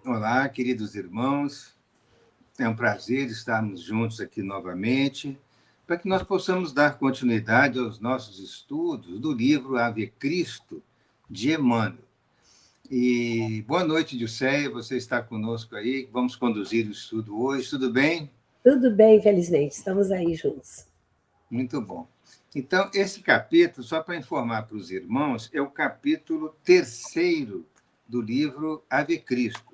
Olá, queridos irmãos. É um prazer estarmos juntos aqui novamente, para que nós possamos dar continuidade aos nossos estudos do livro Ave Cristo, de Emmanuel. E boa noite, Dilceia, você está conosco aí, vamos conduzir o estudo hoje, tudo bem? Tudo bem, felizmente, estamos aí juntos. Muito bom. Então, esse capítulo, só para informar para os irmãos, é o capítulo 3º do livro Ave Cristo.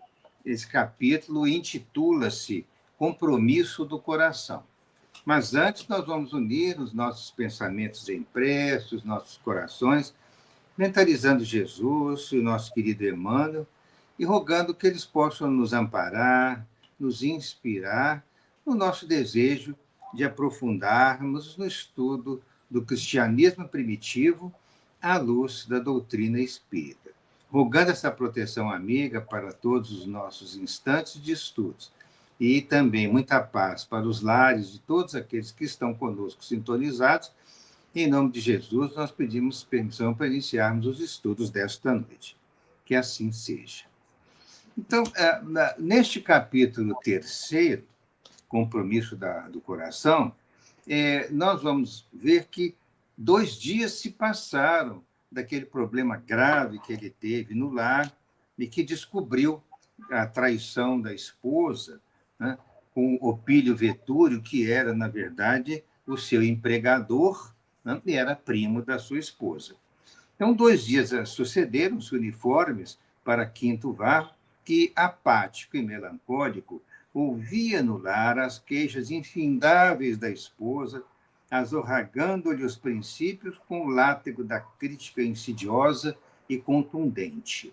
Esse capítulo intitula-se Compromisso do Coração. Mas antes, nós vamos unir os nossos pensamentos em prece, os nossos corações, mentalizando Jesus e o nosso querido Emmanuel, e rogando que eles possam nos amparar, nos inspirar no nosso desejo de aprofundarmos no estudo do cristianismo primitivo à luz da doutrina espírita. Rogando essa proteção amiga para todos os nossos instantes de estudos e também muita paz para os lares de todos aqueles que estão conosco sintonizados. Em nome de Jesus, nós pedimos permissão para iniciarmos os estudos desta noite. Que assim seja. Então, neste capítulo 3º, Compromisso do Coração, nós vamos ver que 2 dias se passaram daquele problema grave que ele teve no lar e que descobriu a traição da esposa, né, com Opílio Vetúrio, que era, na verdade, o seu empregador, né, e era primo da sua esposa. Então, 2 dias sucederam-se uniformes para Quinto Var, que, apático e melancólico, ouvia no lar as queixas infindáveis da esposa, azorragando-lhe os princípios com o látego da crítica insidiosa e contundente.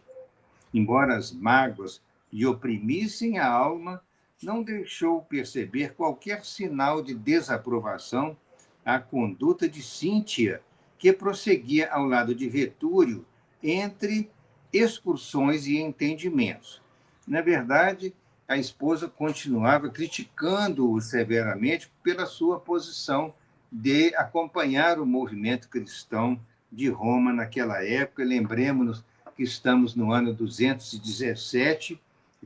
Embora as mágoas lhe oprimissem a alma, não deixou perceber qualquer sinal de desaprovação à conduta de Cíntia, que prosseguia ao lado de Vetúrio entre excursões e entendimentos. Na verdade, a esposa continuava criticando-o severamente pela sua posição de acompanhar o movimento cristão de Roma naquela época. Lembremos-nos que estamos no ano 217,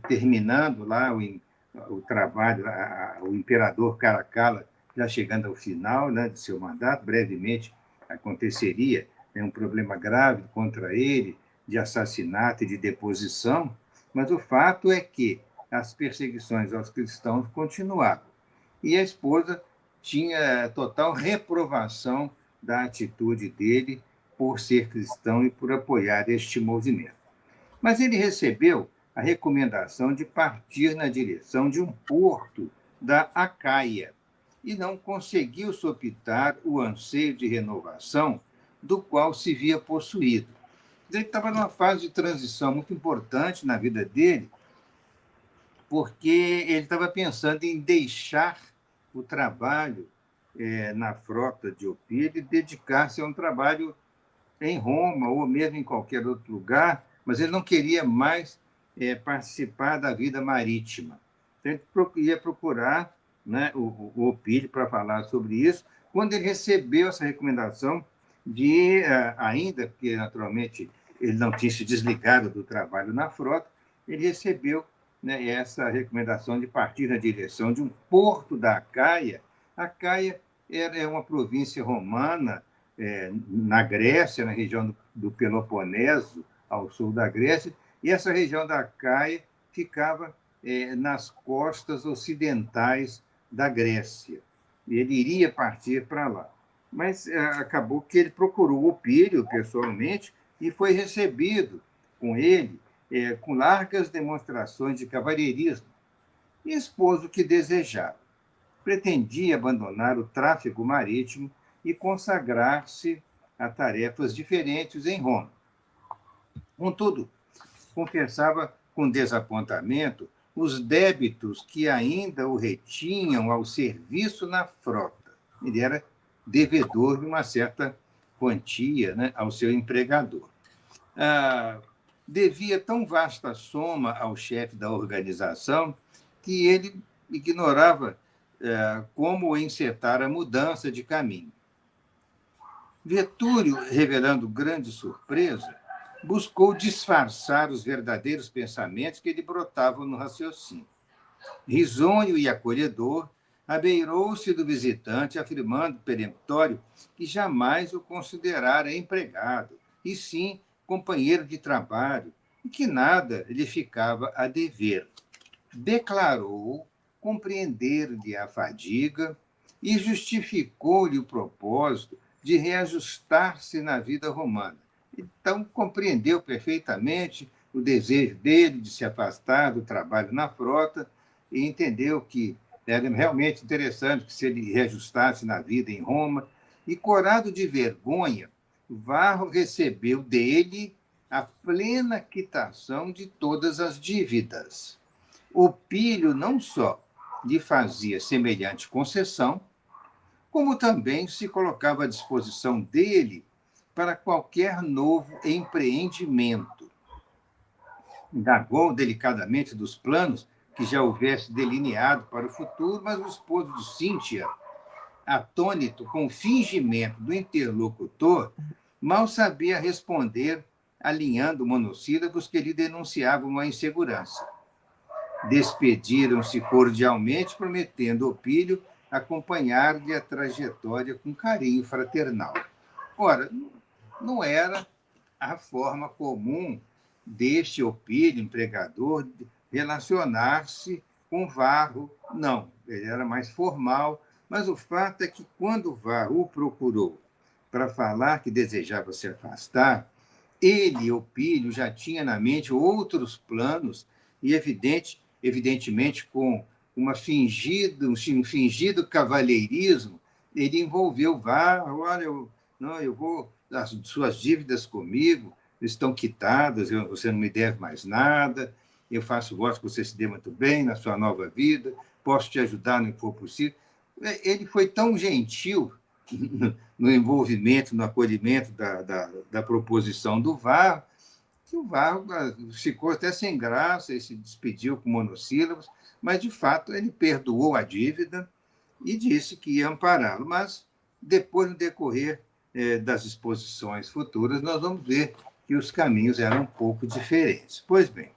terminando lá o trabalho, o imperador Caracalla já chegando ao final, né, de seu mandato. Brevemente aconteceria, né, um problema grave contra ele, de assassinato e de deposição, mas o fato é que as perseguições aos cristãos continuavam. E a esposa tinha total reprovação da atitude dele por ser cristão e por apoiar este movimento. Mas ele recebeu a recomendação de partir na direção de um porto da Acaia e não conseguiu sopitar o anseio de renovação do qual se via possuído. Ele estava numa fase de transição muito importante na vida dele, porque ele estava pensando em deixar o trabalho na frota de Opílio e dedicar-se a um trabalho em Roma ou mesmo em qualquer outro lugar, mas ele não queria mais participar da vida marítima. Então, ele ia procurar, né, o Opílio para falar sobre isso, quando ele recebeu essa recomendação de, ainda que naturalmente ele não tinha se desligado do trabalho na frota, ele recebeu, né, essa recomendação de partir na direção de um porto da Acaia. A Acaia era uma província romana na Grécia, na região do Peloponeso, ao sul da Grécia, e essa região da Acaia ficava nas costas ocidentais da Grécia. Ele iria partir para lá. Mas acabou que ele procurou Opílio pessoalmente e foi recebido com ele com largas demonstrações de cavalheirismo e expôs o que desejava. Pretendia abandonar o tráfego marítimo e consagrar-se a tarefas diferentes em Roma. Contudo, confessava com desapontamento os débitos que ainda o retinham ao serviço na frota. Ele era devedor de uma certa quantia, né, ao seu empregador. Devia tão vasta soma ao chefe da organização que ele ignorava como encetar a mudança de caminho. Vetúrio, revelando grande surpresa, buscou disfarçar os verdadeiros pensamentos que lhe brotavam no raciocínio. Risonho e acolhedor, abeirou-se do visitante, afirmando peremptório que jamais o considerara empregado, e sim companheiro de trabalho, e que nada lhe ficava a dever. Declarou compreender-lhe a fadiga e justificou-lhe o propósito de reajustar-se na vida romana. Então, compreendeu perfeitamente o desejo dele de se afastar do trabalho na frota e entendeu que era realmente interessante que se ele reajustasse na vida em Roma. E, corado de vergonha, Varro recebeu dele a plena quitação de todas as dívidas. O Pílio não só lhe fazia semelhante concessão, como também se colocava à disposição dele para qualquer novo empreendimento. Indagou delicadamente dos planos que já houvesse delineado para o futuro, mas o esposo de Cíntia, atônito com o fingimento do interlocutor, mal sabia responder, alinhando monossílabos que lhe denunciavam uma insegurança. Despediram-se cordialmente, prometendo Opílio acompanhar-lhe a trajetória com carinho fraternal. Ora, não era a forma comum deste Opílio, empregador, relacionar-se com Varro, não. Ele era mais formal, mas o fato é que, quando Varro o procurou para falar que desejava se afastar, ele, Opílio, já tinha na mente outros planos e, evidentemente, com um fingido cavalheirismo, ele envolveu Varro. Olha, eu vou, as suas dívidas comigo estão quitadas, você não me deve mais nada, eu faço voto que você se dê muito bem na sua nova vida, posso te ajudar no que for possível. Ele foi tão gentil no envolvimento, no acolhimento da proposição do Varro, que o Varro ficou até sem graça e se despediu com monossílabos, mas, de fato, ele perdoou a dívida e disse que ia ampará-lo. Mas, depois, no decorrer das exposições futuras, nós vamos ver que os caminhos eram um pouco diferentes. Pois bem,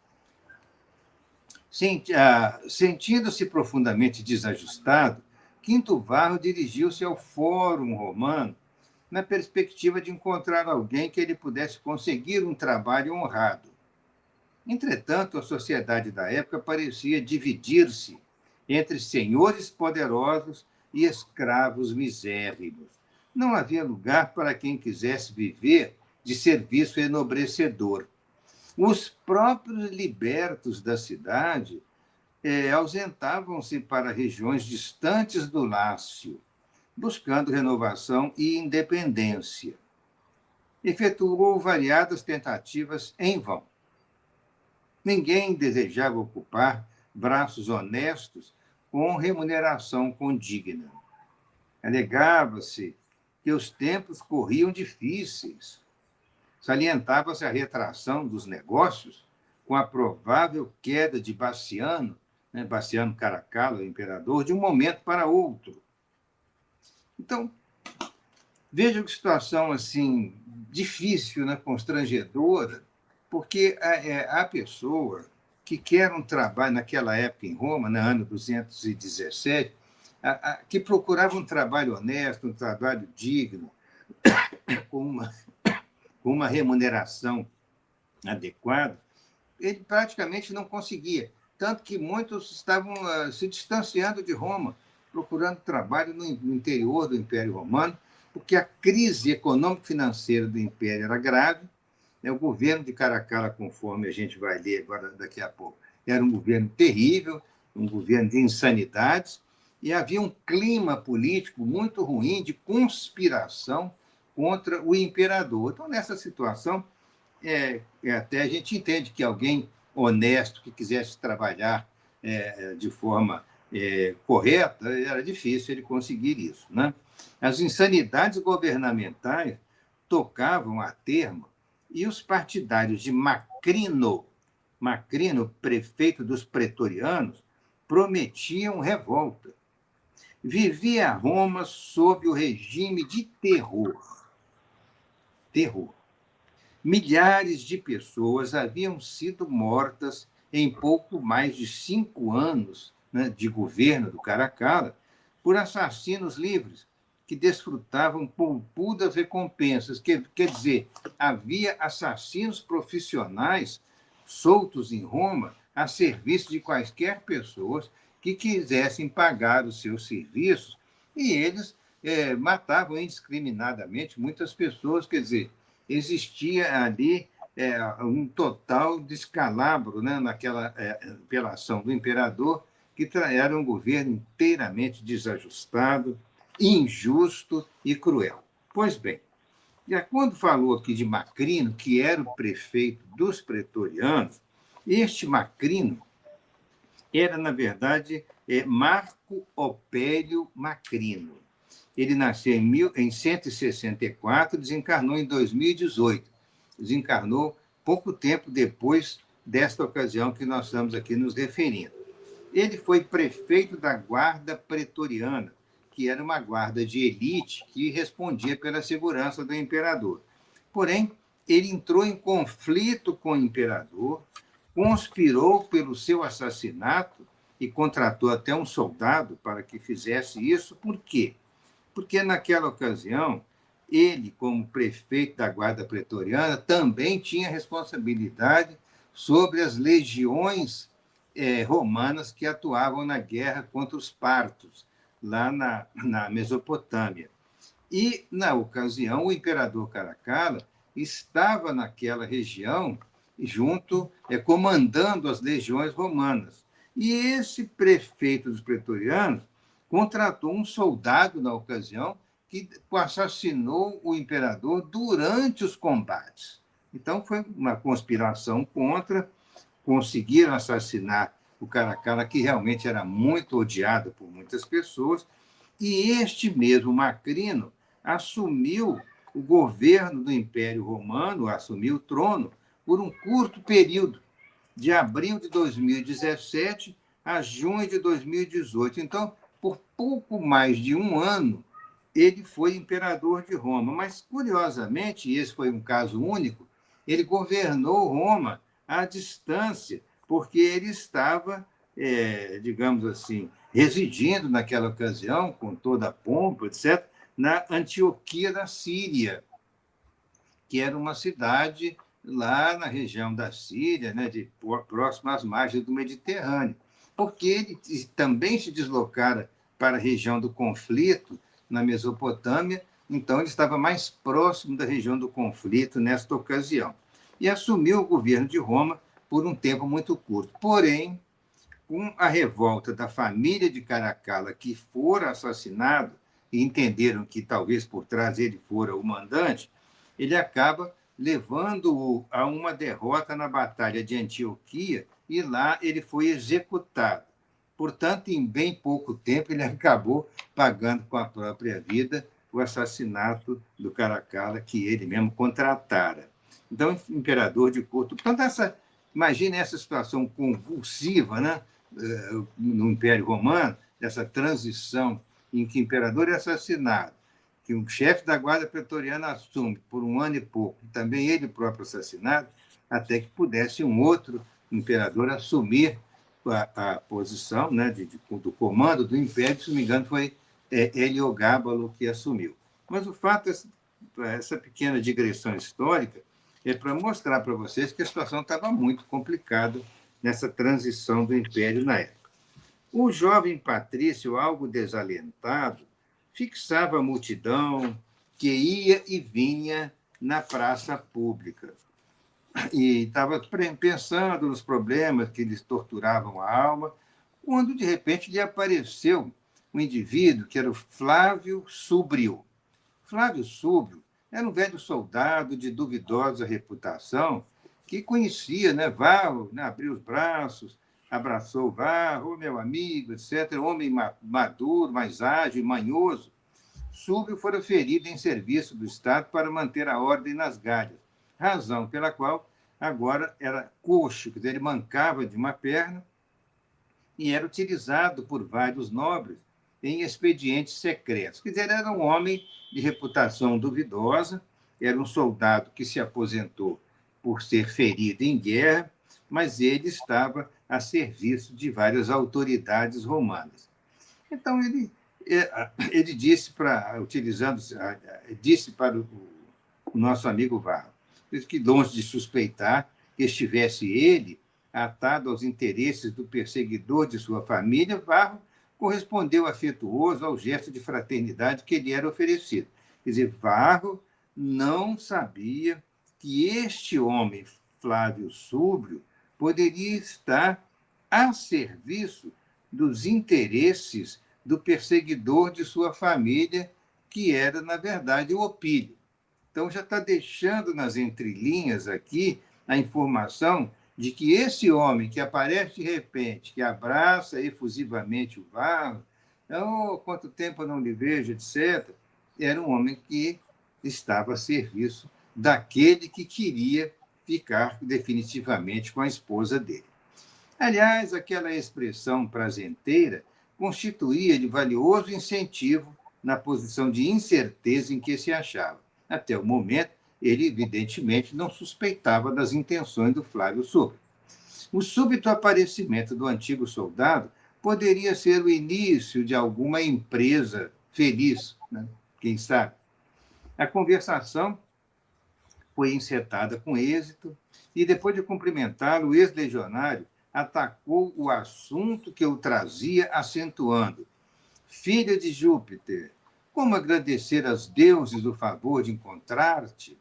sentindo-se profundamente desajustado, Quinto Varro dirigiu-se ao Fórum Romano na perspectiva de encontrar alguém que ele pudesse conseguir um trabalho honrado. Entretanto, a sociedade da época parecia dividir-se entre senhores poderosos e escravos misérrimos. Não havia lugar para quem quisesse viver de serviço enobrecedor. Os próprios libertos da cidade ausentavam-se para regiões distantes do Lácio, buscando renovação e independência. Efetuou variadas tentativas em vão. Ninguém desejava ocupar braços honestos com remuneração condigna. Alegava-se que os tempos corriam difíceis. Salientava-se a retração dos negócios com a provável queda de Baciano, Baciano Caracalla, o imperador, de um momento para outro. Então, veja que situação assim difícil, constrangedora, porque a pessoa que quer um trabalho naquela época em Roma, no ano 217, que procurava um trabalho honesto, um trabalho digno, com uma remuneração adequada, ele praticamente não conseguia. Tanto que muitos estavam se distanciando de Roma, procurando trabalho no interior do Império Romano, porque a crise econômico-financeira do Império era grave. O governo de Caracalla, conforme a gente vai ler agora daqui a pouco, era um governo terrível, um governo de insanidades, e havia um clima político muito ruim de conspiração contra o imperador. Então, nessa situação, até a gente entende que alguém honesto que quisesse trabalhar de forma correta, era difícil ele conseguir isso. As insanidades governamentais tocavam a termo e os partidários de Macrino, prefeito dos pretorianos, prometiam revolta. Vivia Roma sob o regime de terror. Milhares de pessoas haviam sido mortas em pouco mais de 5 anos, né, de governo do Caracalla por assassinos livres que desfrutavam poupudas recompensas. Quer dizer, havia assassinos profissionais soltos em Roma a serviço de quaisquer pessoas que quisessem pagar os seus serviços, e eles matavam indiscriminadamente muitas pessoas. Quer dizer, existia ali um total descalabro, né, pela ação do imperador, que era um governo inteiramente desajustado, injusto e cruel. Pois bem, já quando falou aqui de Macrino, que era o prefeito dos pretorianos, este Macrino era, na verdade, Marco Opélio Macrino. Ele nasceu em 164, desencarnou em 2018. Desencarnou pouco tempo depois desta ocasião que nós estamos aqui nos referindo. Ele foi prefeito da Guarda Pretoriana, que era uma guarda de elite que respondia pela segurança do imperador. Porém, ele entrou em conflito com o imperador, conspirou pelo seu assassinato e contratou até um soldado para que fizesse isso. Por quê? Porque naquela ocasião, ele, como prefeito da Guarda Pretoriana, também tinha responsabilidade sobre as legiões romanas que atuavam na guerra contra os partos, lá na Mesopotâmia. E, na ocasião, o imperador Caracalla estava naquela região, comandando as legiões romanas. E esse prefeito dos pretorianos contratou um soldado, na ocasião, que assassinou o imperador durante os combates. Então, foi uma conspiração contra, conseguiram assassinar o Caracalla, que realmente era muito odiado por muitas pessoas, e este mesmo Macrino assumiu o governo do Império Romano, assumiu o trono, por um curto período, de abril de 2017 a junho de 2018. Então, por pouco mais de um ano, ele foi imperador de Roma. Mas, curiosamente, e esse foi um caso único, ele governou Roma à distância, porque ele estava, digamos assim, residindo naquela ocasião, com toda a pompa, etc., na Antioquia da Síria, que era uma cidade lá na região da Síria, né, próximo às margens do Mediterrâneo, porque ele também se deslocara para a região do conflito, na Mesopotâmia, então ele estava mais próximo da região do conflito nesta ocasião. E assumiu o governo de Roma por um tempo muito curto. Porém, com a revolta da família de Caracalla, que fora assassinado, e entenderam que talvez por trás ele fora o mandante, ele acaba levando-o a uma derrota na Batalha de Antioquia, e lá ele foi executado. Portanto, em bem pouco tempo, ele acabou pagando com a própria vida o assassinato do Caracalla, que ele mesmo contratara. Então, imperador de curto. Portanto, imagine essa situação convulsiva, né, no Império Romano, dessa transição em que o imperador é assassinado, que o chefe da Guarda Pretoriana assume por um ano e pouco, também ele próprio assassinado, até que pudesse um outro imperador assumir a posição, né, do comando do império. Se não me engano, foi Heliogábalo que assumiu. Mas o fato, essa pequena digressão histórica, é para mostrar para vocês que a situação estava muito complicada nessa transição do império na época. O jovem patrício, algo desalentado, fixava a multidão que ia e vinha na praça pública. E estava pensando nos problemas que lhes torturavam a alma, quando, de repente, lhe apareceu um indivíduo que era o Flávio Súbrio. Flávio Súbrio era um velho soldado de duvidosa reputação que conhecia, né, Varro, né, abriu os braços, abraçou Varro, meu amigo, etc. Homem maduro, mais ágil, manhoso. Súbrio fora ferido em serviço do Estado para manter a ordem nas galhas, razão pela qual agora era coxo, quer dizer, ele mancava de uma perna e era utilizado por vários nobres em expedientes secretos. Quer dizer, era um homem de reputação duvidosa, era um soldado que se aposentou por ser ferido em guerra, mas ele estava a serviço de várias autoridades romanas. Então, ele disse disse para o nosso amigo Varro, que longe de suspeitar que estivesse ele atado aos interesses do perseguidor de sua família, Varro correspondeu afetuoso ao gesto de fraternidade que lhe era oferecido. Quer dizer, Varro não sabia que este homem, Flávio Súbrio, poderia estar a serviço dos interesses do perseguidor de sua família, que era, na verdade, o Opílio. Então, já está deixando nas entrelinhas aqui a informação de que esse homem que aparece de repente, que abraça efusivamente o Varro, oh, quanto tempo eu não lhe vejo, etc., era um homem que estava a serviço daquele que queria ficar definitivamente com a esposa dele. Aliás, aquela expressão prazenteira constituía de valioso incentivo na posição de incerteza em que se achava. Até o momento, ele, evidentemente, não suspeitava das intenções do Flávio Súbrio. O súbito aparecimento do antigo soldado poderia ser o início de alguma empresa feliz, né? Quem sabe? A conversação foi encetada com êxito e, depois de cumprimentá-lo, o ex-legionário atacou o assunto que eu trazia, acentuando: Filha de Júpiter, como agradecer aos deuses o favor de encontrar-te?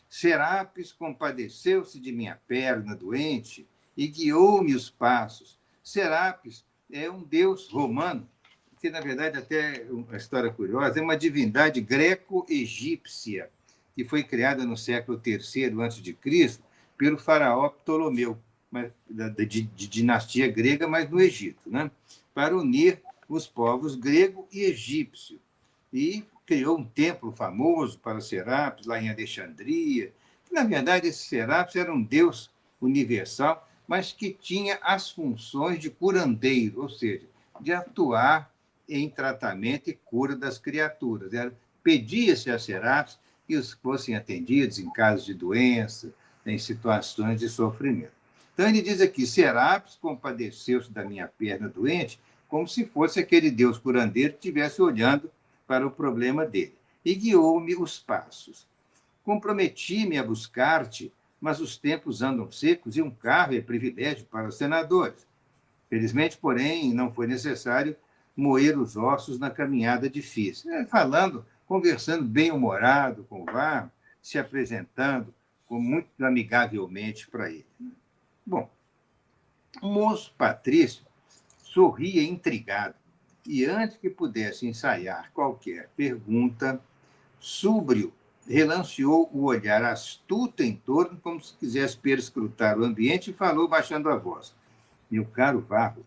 Serapis compadeceu-se de minha perna doente e guiou-me os passos. Serapis é um deus romano, que, na verdade, até uma história curiosa, é uma divindade greco-egípcia, que foi criada no século III a.C. pelo faraó Ptolomeu, de dinastia grega, mas no Egito, né? Para unir os povos grego e egípcio. E criou um templo famoso para Serapis, lá em Alexandria. Na verdade, esse Serapis era um deus universal, mas que tinha as funções de curandeiro, ou seja, de atuar em tratamento e cura das criaturas. Pedia-se a Serapis que os fossem atendidos em casos de doença, em situações de sofrimento. Então, ele diz aqui: Serapis compadeceu-se da minha perna doente, como se fosse aquele Deus curandeiro que estivesse olhando para o problema dele. E guiou-me os passos. Comprometi-me a buscar-te, mas os tempos andam secos e um carro é privilégio para os senadores. Felizmente, porém, não foi necessário moer os ossos na caminhada difícil. Conversando bem-humorado com o Varro, se apresentando muito amigavelmente para ele. Bom, o moço Patrício sorria intrigado e, antes que pudesse ensaiar qualquer pergunta, Súbrio relanceou o olhar astuto em torno, como se quisesse perscrutar o ambiente, e falou baixando a voz: Meu caro Varro,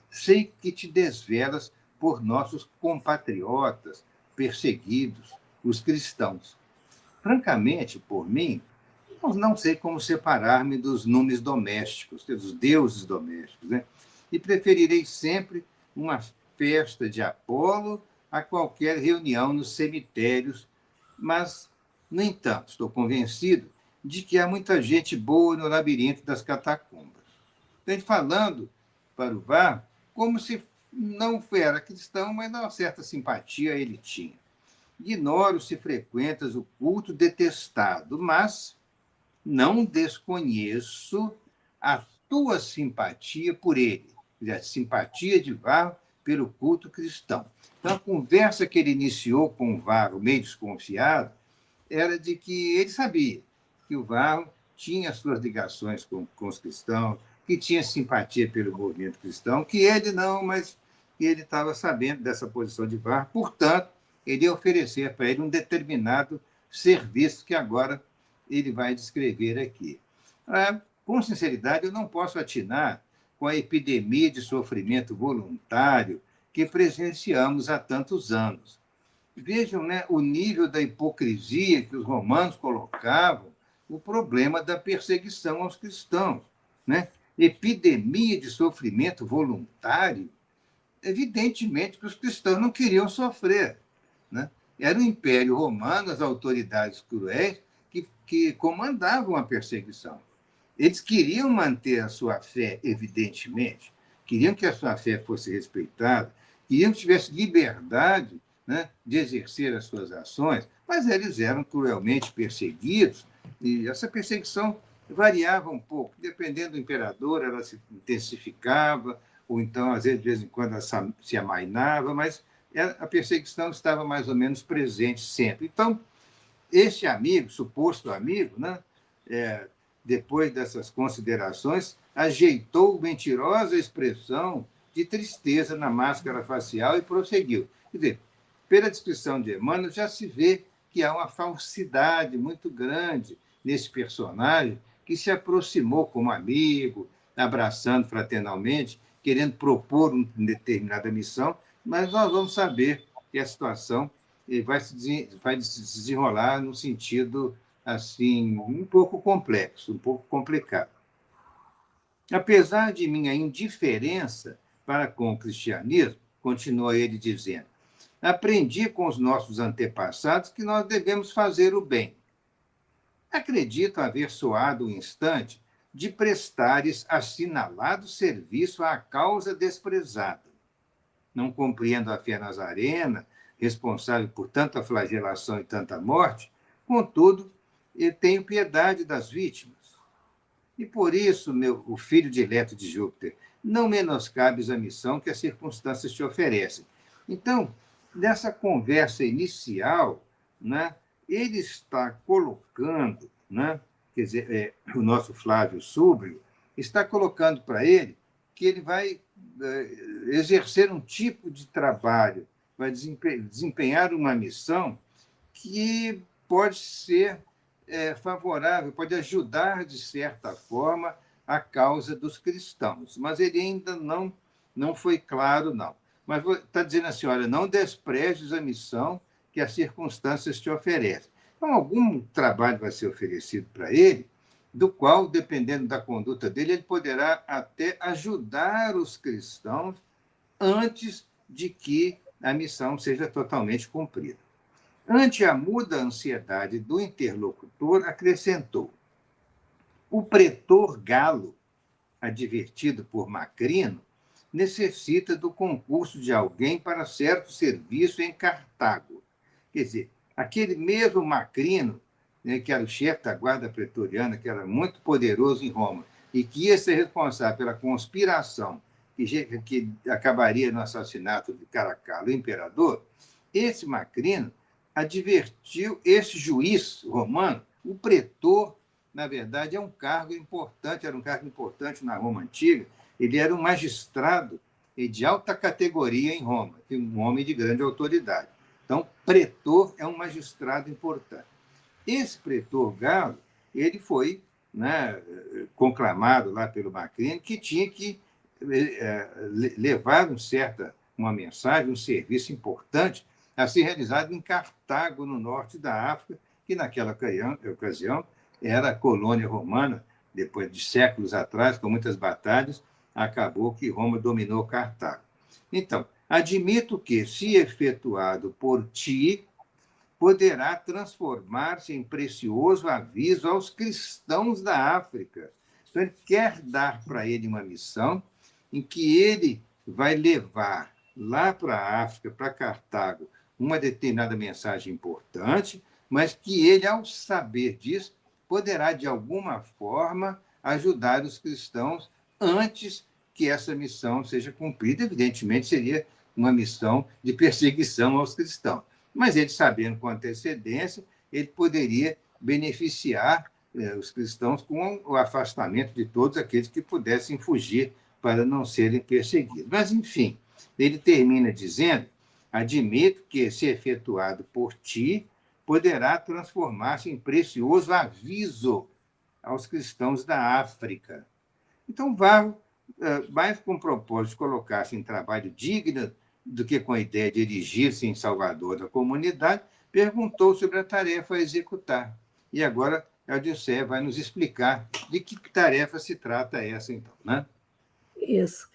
sei que te desvelas por nossos compatriotas perseguidos, os cristãos. Francamente, por mim, não sei como separar-me dos numes domésticos, dos deuses domésticos, né? E preferirei sempre uma festa de Apolo a qualquer reunião nos cemitérios, mas, no entanto, estou convencido de que há muita gente boa no labirinto das catacumbas. Estou falando para o Var como se não era cristão, mas uma certa simpatia ele tinha. Ignoro se frequentas o culto detestado, mas não desconheço a tua simpatia por ele, a simpatia de Varro pelo culto cristão. Então, a conversa que ele iniciou com o Varro, meio desconfiado, era de que ele sabia que o Varro tinha suas ligações com os cristãos, que tinha simpatia pelo movimento cristão, que ele não, mas ele estava sabendo dessa posição de Varro, portanto, ele ia oferecer para ele um determinado serviço que agora ele vai descrever aqui. Com sinceridade, eu não posso atinar com a epidemia de sofrimento voluntário que presenciamos há tantos anos. Vejam, né, o nível da hipocrisia que os romanos colocavam, o problema da perseguição aos cristãos. Né? Epidemia de sofrimento voluntário, evidentemente que os cristãos não queriam sofrer. Né? era o Império Romano, as autoridades cruéis, que comandavam a perseguição. Eles queriam manter a sua fé, evidentemente, queriam que a sua fé fosse respeitada, queriam que tivesse liberdade, né, de exercer as suas ações, mas eles eram cruelmente perseguidos, e essa perseguição variava um pouco, dependendo do imperador, ela se intensificava, ou então, às vezes, de vez em quando, ela se amainava, mas a perseguição estava mais ou menos presente sempre. Então, este amigo, suposto amigo, né, depois dessas considerações, ajeitou mentirosa expressão de tristeza na máscara facial e prosseguiu. Quer dizer, pela descrição de Emmanuel, já se vê que há uma falsidade muito grande nesse personagem que se aproximou como amigo, abraçando fraternalmente, querendo propor uma determinada missão, mas nós vamos saber que a situação vai se desenrolar no sentido assim um pouco complexo, um pouco complicado. Apesar de minha indiferença para com o cristianismo, continua ele dizendo, aprendi com os nossos antepassados que nós devemos fazer o bem. Acredito haver soado um instante de prestares assinalado serviço à causa desprezada. Não compreendo a fé nazarena, responsável por tanta flagelação e tanta morte, contudo, eu tenho piedade das vítimas. E por isso, o filho dileto de Júpiter, não menoscabes a missão que as circunstâncias te oferecem. Então, nessa conversa inicial, né, ele está colocando, né, quer dizer, o nosso Flávio Súbrio está colocando para ele que ele vai exercer um tipo de trabalho, vai desempenhar uma missão que pode ser favorável, pode ajudar, de certa forma, a causa dos cristãos. Mas ele ainda não foi claro, não. Mas está dizendo assim, olha, não desprezes a missão que as circunstâncias te oferecem. Então, algum trabalho vai ser oferecido para ele, do qual, dependendo da conduta dele, ele poderá até ajudar os cristãos antes de que a missão seja totalmente cumprida. Ante a muda ansiedade do interlocutor, acrescentou: o pretor Galo, advertido por Macrino, necessita do concurso de alguém para certo serviço em Cartago. Quer dizer, aquele mesmo Macrino, né, que era o chefe da guarda pretoriana, que era muito poderoso em Roma, e que ia ser responsável pela conspiração que acabaria no assassinato de Caracalla, o imperador, esse Macrino advertiu esse juiz romano, o pretor, na verdade, é um cargo importante, era um cargo importante na Roma antiga, ele era um magistrado de alta categoria em Roma, um homem de grande autoridade. Então, pretor é um magistrado importante. Esse pretor Galo, ele foi, né, conclamado lá pelo Macrino que tinha que levar uma mensagem, um serviço importante a ser realizado em Cartago, no norte da África, que naquela ocasião era a colônia romana, depois de séculos atrás, com muitas batalhas, acabou que Roma dominou Cartago. Então, admito que, se efetuado por ti, poderá transformar-se em precioso aviso aos cristãos da África. Então, ele quer dar para ele uma missão em que ele vai levar lá para a África, para Cartago, uma determinada mensagem importante, mas que ele, ao saber disso, poderá, de alguma forma, ajudar os cristãos antes que essa missão seja cumprida. Evidentemente, seria uma missão de perseguição aos cristãos. Mas ele, sabendo com antecedência, ele poderia beneficiar os cristãos com o afastamento de todos aqueles que pudessem fugir para não serem perseguidos. Mas, enfim, ele termina dizendo: admito que, se efetuado por ti, poderá transformar-se em precioso aviso aos cristãos da África. Então, Varro, mais com o propósito de colocar-se em trabalho digno do que com a ideia de erigir-se em salvador da comunidade, perguntou sobre a tarefa a executar. E agora, Eudicé vai nos explicar de que tarefa se trata essa, então, né? Isso.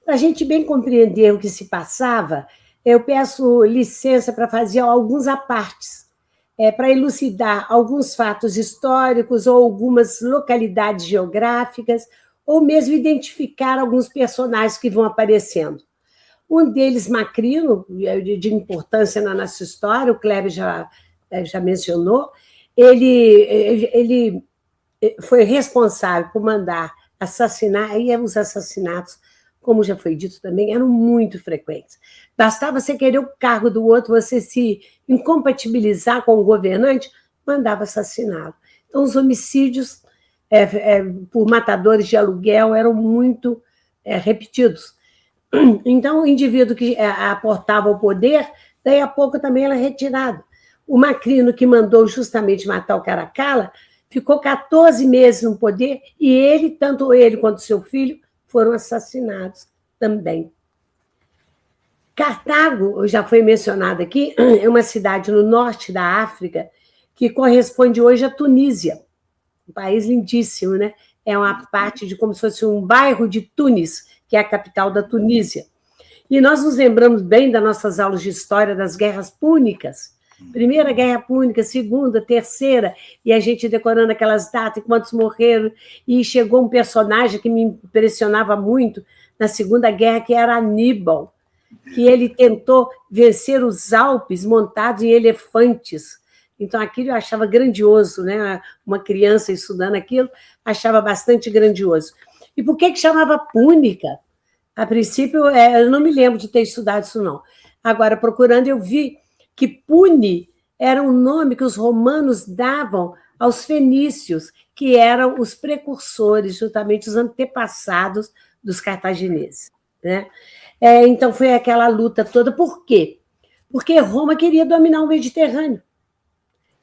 Para a gente bem compreender o que se passava, eu peço licença para fazer alguns apartes, para elucidar alguns fatos históricos ou algumas localidades geográficas, ou mesmo identificar alguns personagens que vão aparecendo. Um deles, Macrino, de importância na nossa história, o Kleber já mencionou, ele foi responsável por mandar assassinar, e os assassinatos, como já foi dito também, eram muito frequentes. Bastava você querer o cargo do outro, você se incompatibilizar com o governante, mandava assassiná-lo. Então, os homicídios por matadores de aluguel eram muito repetidos. Então, o indivíduo que aportava o poder, daí a pouco também era retirado. O Macrino, que mandou justamente matar o Caracalla, ficou 14 meses no poder e tanto ele quanto seu filho, foram assassinados também. Cartago, já foi mencionado aqui, é uma cidade no norte da África que corresponde hoje à Tunísia. Um país lindíssimo, né? É uma parte de como se fosse um bairro de Tunis, que é a capital da Tunísia. E nós nos lembramos bem das nossas aulas de história das guerras púnicas. Primeira Guerra Púnica, segunda, terceira, e a gente decorando aquelas datas, quantos morreram, e chegou um personagem que me impressionava muito na Segunda Guerra, que era Aníbal, que ele tentou vencer os Alpes montados em elefantes. Então, aquilo eu achava grandioso, né? Uma criança estudando aquilo, achava bastante grandioso. E por que chamava púnica? A princípio, eu não me lembro de ter estudado isso, não. Agora, procurando, eu vi que Pune era um nome que os romanos davam aos fenícios, que eram os precursores, justamente os antepassados dos cartagineses, né? Então, foi aquela luta toda. Por quê? Porque Roma queria dominar o Mediterrâneo.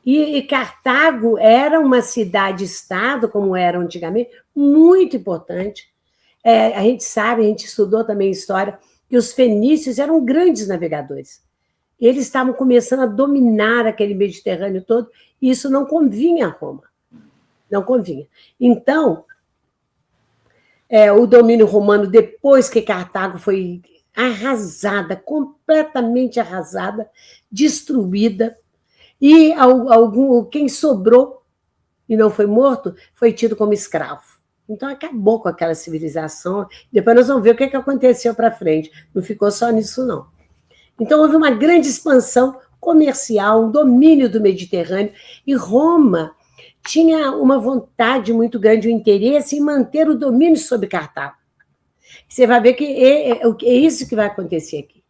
E Cartago era uma cidade-estado, como era antigamente, muito importante. A gente sabe, a gente estudou também história, que os fenícios eram grandes navegadores. Eles estavam começando a dominar aquele Mediterrâneo todo, e isso não convinha a Roma. Não convinha. Então, o domínio romano, depois que Cartago foi arrasada, completamente arrasada, destruída, e quem sobrou e não foi morto foi tido como escravo. Então, acabou com aquela civilização. Depois nós vamos ver o que aconteceu para frente. Não ficou só nisso, não. Então, houve uma grande expansão comercial, um domínio do Mediterrâneo, e Roma tinha uma vontade muito grande, um interesse em manter o domínio sobre Cartago. Você vai ver que é isso que vai acontecer aqui.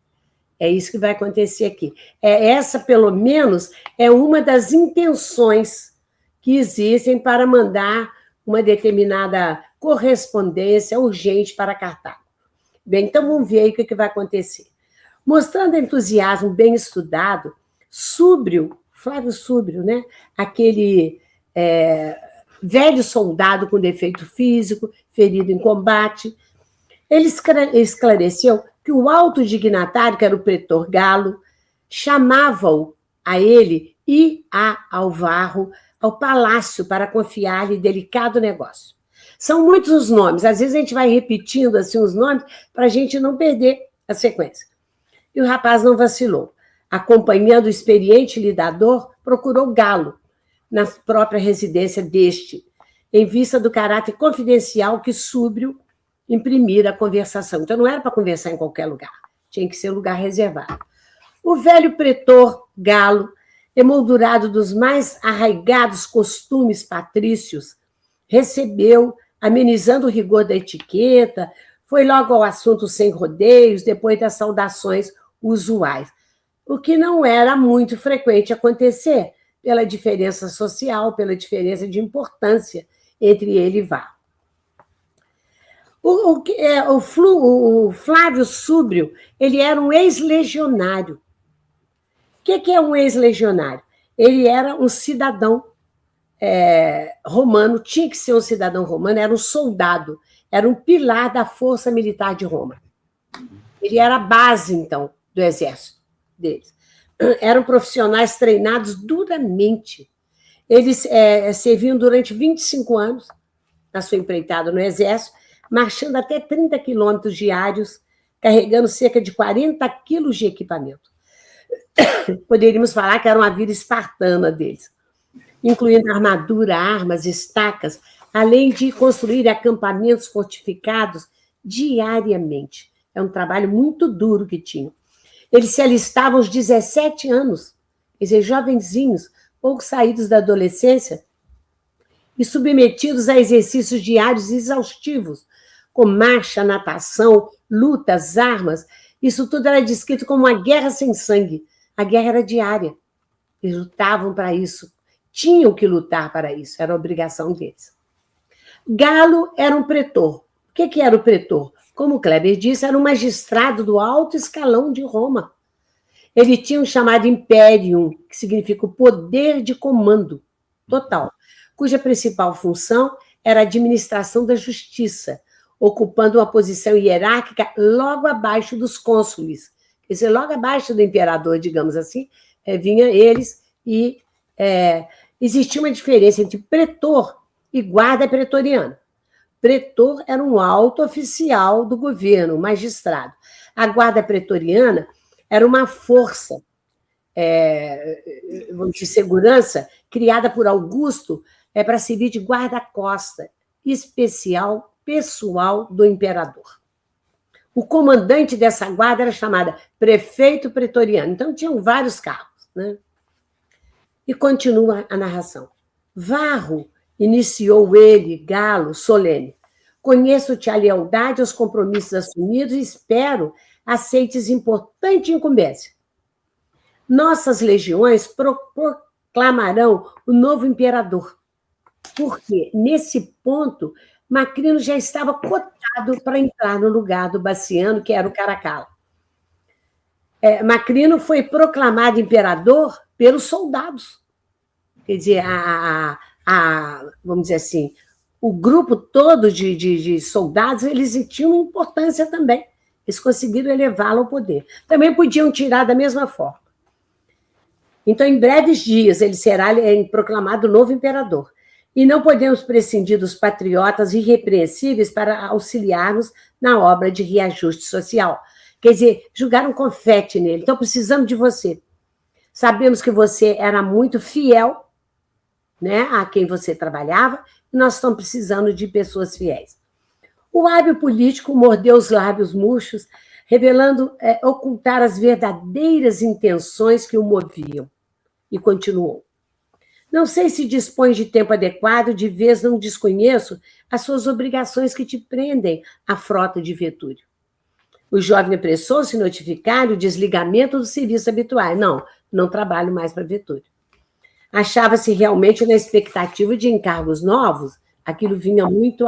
É isso que vai acontecer aqui. Essa, pelo menos, é uma das intenções que existem para mandar uma determinada correspondência urgente para Cartago. Bem, então vamos ver aí o que vai acontecer. Mostrando entusiasmo bem estudado, Súbrio, Flávio Súbrio, né? Aquele velho soldado com defeito físico, ferido em combate, ele esclareceu que o alto dignatário, que era o pretor Galo, chamava-o a ele e a Alvarro ao palácio para confiar-lhe delicado negócio. São muitos os nomes, às vezes a gente vai repetindo assim os nomes para a gente não perder a sequência. E o rapaz não vacilou. Acompanhando o experiente lidador, procurou Galo na própria residência deste, em vista do caráter confidencial que Súbrio imprimira a conversação. Então, não era para conversar em qualquer lugar, tinha que ser um lugar reservado. O velho pretor Galo, emoldurado dos mais arraigados costumes patrícios, recebeu, amenizando o rigor da etiqueta, foi logo ao assunto sem rodeios, depois das saudações usuais, o que não era muito frequente acontecer, pela diferença social, pela diferença de importância entre ele e Varro. O Flávio Súbrio, ele era um ex-legionário. O que é um ex-legionário? Ele era um cidadão romano, tinha que ser um cidadão romano, era um soldado, era um pilar da força militar de Roma. Ele era a base, então, do exército deles. Eram profissionais treinados duramente. Eles serviam durante 25 anos na sua empreitada no exército, marchando até 30 quilômetros diários carregando cerca de 40 quilos de equipamento. Poderíamos falar que era uma vida espartana deles, incluindo armadura, armas, estacas, além de construir acampamentos fortificados diariamente. É um trabalho muito duro que tinham. Eles se alistavam aos 17 anos, quer dizer, jovenzinhos, pouco saídos da adolescência, e submetidos a exercícios diários exaustivos, como marcha, natação, lutas, armas. Isso tudo era descrito como uma guerra sem sangue. A guerra era diária. Eles lutavam para isso. Tinham que lutar para isso. Era a obrigação deles. Galo era um pretor. O que era o pretor? Como o Kleber disse, era um magistrado do alto escalão de Roma. Ele tinha um chamado imperium, que significa o poder de comando total, cuja principal função era a administração da justiça, ocupando uma posição hierárquica logo abaixo dos cônsules. Quer dizer, logo abaixo do imperador, digamos assim, vinha eles e existia uma diferença entre pretor e guarda pretoriana. Pretor era um alto oficial do governo, um magistrado. A guarda pretoriana era uma força de segurança criada por Augusto para servir de guarda-costa especial, pessoal do imperador. O comandante dessa guarda era chamado prefeito pretoriano. Então, tinham vários cargos. Né? E continua a narração. Varro iniciou ele, Galo, solene. Conheço-te a lealdade aos compromissos assumidos e espero aceites importante incumbência. Nossas legiões proclamarão o novo imperador, porque, nesse ponto, Macrino já estava cotado para entrar no lugar do Bassiano, que era o Caracalla. Macrino foi proclamado imperador pelos soldados. Quer dizer, vamos dizer assim, o grupo todo de soldados, eles tinham importância também. Eles conseguiram elevá-lo ao poder. Também podiam tirar da mesma forma. Então, em breves dias, ele será proclamado novo imperador. E não podemos prescindir dos patriotas irrepreensíveis para auxiliar-nos na obra de reajuste social. Quer dizer, jogaram confete nele. Então, precisamos de você. Sabemos que você era muito fiel, né, a quem você trabalhava, e nós estamos precisando de pessoas fiéis. O hábil político mordeu os lábios murchos, revelando ocultar as verdadeiras intenções que o moviam. E continuou. Não sei se dispões de tempo adequado, de vez não desconheço as suas obrigações que te prendem à frota de Vetúrio. O jovem apressou-se em notificar o desligamento do serviço habitual. Não trabalho mais para Vetúrio. Achava-se realmente na expectativa de encargos novos, aquilo vinha muito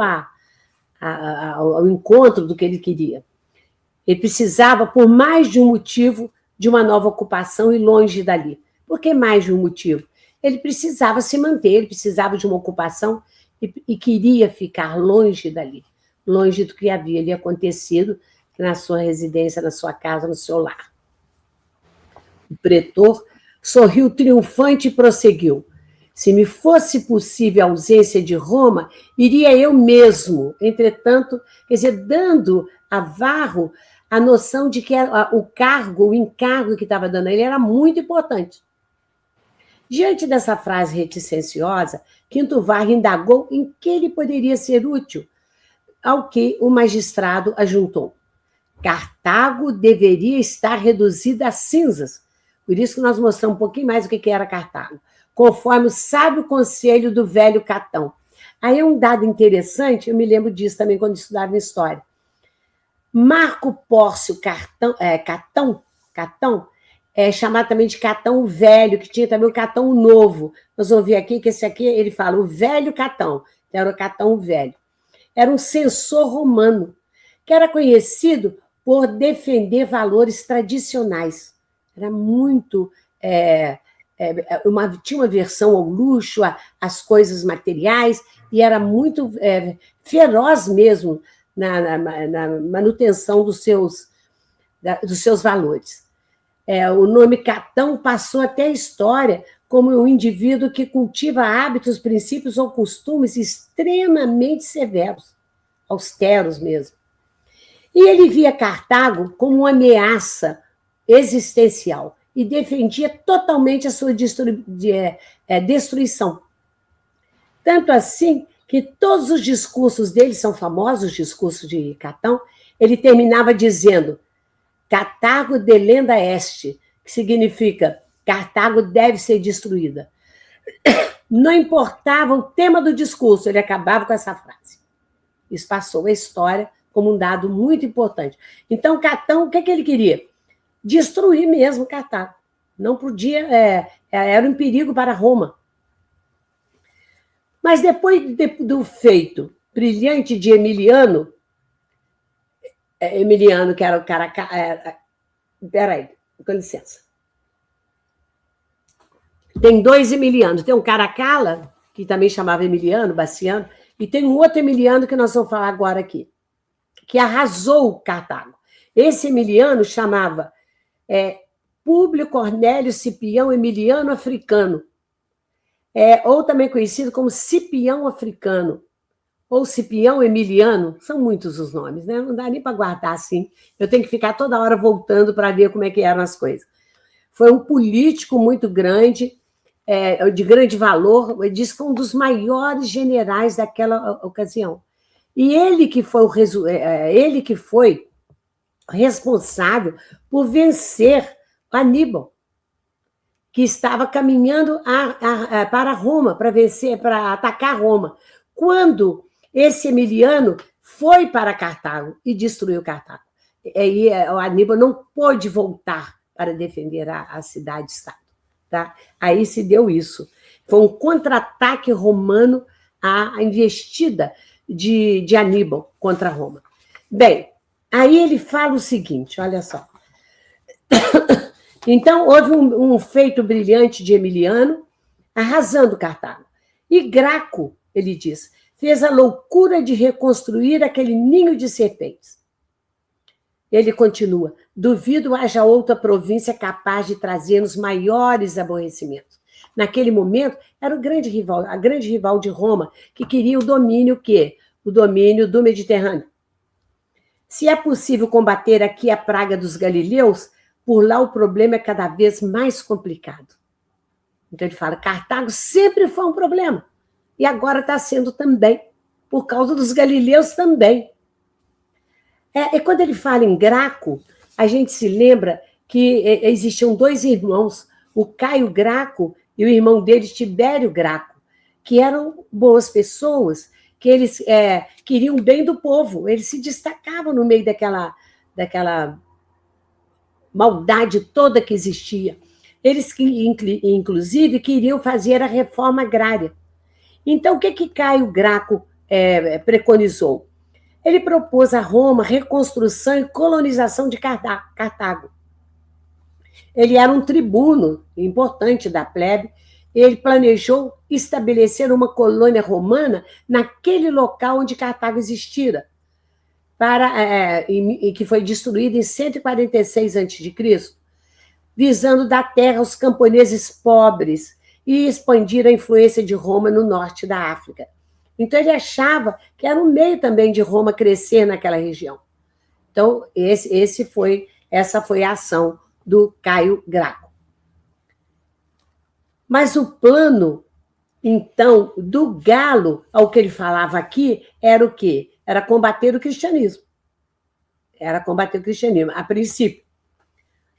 ao encontro do que ele queria. Ele precisava, por mais de um motivo, de uma nova ocupação e longe dali. Por que mais de um motivo? Ele precisava se manter, ele precisava de uma ocupação e queria ficar longe dali, longe do que havia lhe acontecido na sua residência, na sua casa, no seu lar. O pretor sorriu triunfante e prosseguiu. Se me fosse possível a ausência de Roma, iria eu mesmo. Entretanto, quer dizer, dando a Varro a noção de que o encargo que estava dando a ele era muito importante. Diante dessa frase reticenciosa, Quinto Varro indagou em que ele poderia ser útil, ao que o magistrado ajuntou. Cartago deveria estar reduzida a cinzas. Por isso que nós mostramos um pouquinho mais o que era Cartago, conforme o sábio conselho do velho Catão. Aí é um dado interessante, eu me lembro disso também quando estudava em História. Marco Pórcio Catão, chamado também de Catão o Velho, que tinha também o Catão o Novo. Nós vamos ver aqui que esse aqui, ele fala o velho Catão, era o Catão o Velho. Era um censor romano, que era conhecido por defender valores tradicionais. Era muito... tinha uma versão ao luxo, às coisas materiais, e era muito feroz mesmo na manutenção dos seus valores. O nome Catão passou até a história como um indivíduo que cultiva hábitos, princípios ou costumes extremamente severos, austeros mesmo. E ele via Cartago como uma ameaça existencial e defendia totalmente a sua destruição. Tanto assim que todos os discursos dele são famosos, os discursos de Catão, ele terminava dizendo Cartago delenda est, que significa Cartago deve ser destruída. Não importava o tema do discurso, ele acabava com essa frase. Isso passou a história como um dado muito importante. Então, Catão, o que ele queria? Destruir mesmo Cartago. Não podia, era um perigo para Roma. Mas depois do feito brilhante de Emiliano, que era o cara... Peraí, com licença. Tem dois Emilianos. Tem um Caracalla, que também chamava Emiliano, Bassiano, e tem um outro Emiliano que nós vamos falar agora aqui, que arrasou Cartago. Esse Emiliano chamava Públio Cornélio Cipião Emiliano Africano, ou também conhecido como Cipião Africano, ou Cipião Emiliano, são muitos os nomes, né? Não dá nem para guardar assim. Eu tenho que ficar toda hora voltando para ver como é que eram as coisas. Foi um político muito grande, de grande valor, eu disse que foi um dos maiores generais daquela ocasião. E ele que foi responsável por vencer Aníbal, que estava caminhando para Roma, para atacar Roma. Quando esse Emiliano foi para Cartago e destruiu Cartago. E o Aníbal não pôde voltar para defender a cidade-estado. Tá? Aí se deu isso. Foi um contra-ataque romano à investida de Aníbal contra Roma. Bem, aí ele fala o seguinte, olha só. Então, houve um feito brilhante de Emiliano, arrasando Cartago. E Graco, ele diz, fez a loucura de reconstruir aquele ninho de serpentes. Ele continua, duvido haja outra província capaz de trazer-nos maiores aborrecimentos. Naquele momento, era a grande rival de Roma, que queria o domínio quê? O domínio do Mediterrâneo. Se é possível combater aqui a praga dos galileus, por lá o problema é cada vez mais complicado. Então ele fala, Cartago sempre foi um problema, e agora está sendo também, por causa dos galileus também. E quando ele fala em Graco, a gente se lembra que existiam dois irmãos, o Caio Graco e o irmão dele, Tibério Graco, que eram boas pessoas, que eles queriam o bem do povo, eles se destacavam no meio daquela maldade toda que existia. Eles, inclusive, queriam fazer a reforma agrária. Então, o que Caio Graco preconizou? Ele propôs a Roma reconstrução e colonização de Cartago. Ele era um tribuno importante da plebe, ele planejou estabelecer uma colônia romana naquele local onde Cartago existira, e que foi destruída em 146 a.C., visando dar terra aos camponeses pobres e expandir a influência de Roma no norte da África. Então, ele achava que era um meio também de Roma crescer naquela região. Então, essa foi a ação do Caio Graco. Mas o plano, então, do Galo, ao que ele falava aqui, era o quê? Era combater o cristianismo. Era combater o cristianismo, a princípio.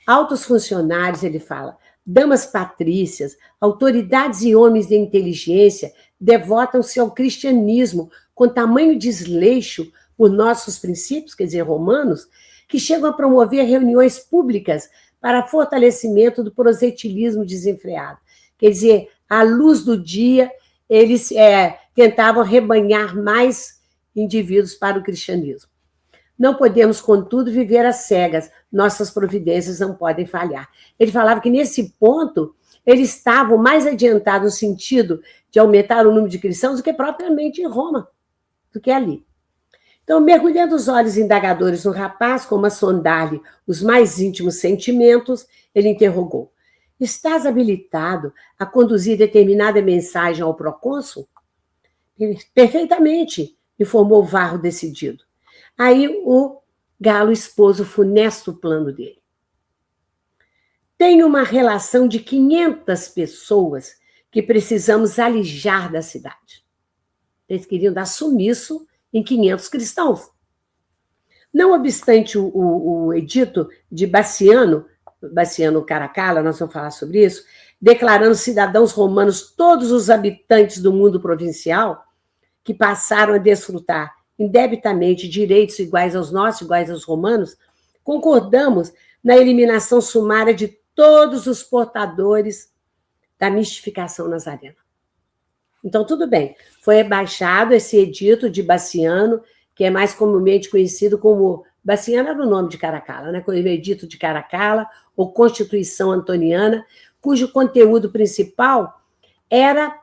Altos funcionários, ele fala, damas patrícias, autoridades e homens de inteligência devotam-se ao cristianismo com tamanho desleixo por nossos princípios, quer dizer, romanos, que chegam a promover reuniões públicas para fortalecimento do proselitismo desenfreado. Quer dizer, à luz do dia, eles tentavam rebanhar mais indivíduos para o cristianismo. Não podemos, contudo, viver às cegas. Nossas providências não podem falhar. Ele falava que, nesse ponto, eles estavam mais adiantados no sentido de aumentar o número de cristãos do que propriamente em Roma, do que ali. Então, mergulhando os olhos indagadores no rapaz, como a sondar-lhe os mais íntimos sentimentos, ele interrogou, estás habilitado a conduzir determinada mensagem ao procônsul? Perfeitamente, informou Varro decidido. Aí o Galo expôs o funesto plano dele. Tem uma relação de 500 pessoas que precisamos alijar da cidade. Eles queriam dar sumiço em 500 cristãos. Não obstante o edito de Bassiano Caracalla, nós vamos falar sobre isso, declarando cidadãos romanos todos os habitantes do mundo provincial que passaram a desfrutar indebitamente direitos iguais aos nossos, iguais aos romanos, concordamos na eliminação sumária de todos os portadores da mistificação nazarena. Então, tudo bem, foi baixado esse edito de Bassiano, que é mais comumente conhecido como... Bassiano era o nome de Caracalla, né? O edito de Caracalla, ou Constituição Antoniana, cujo conteúdo principal era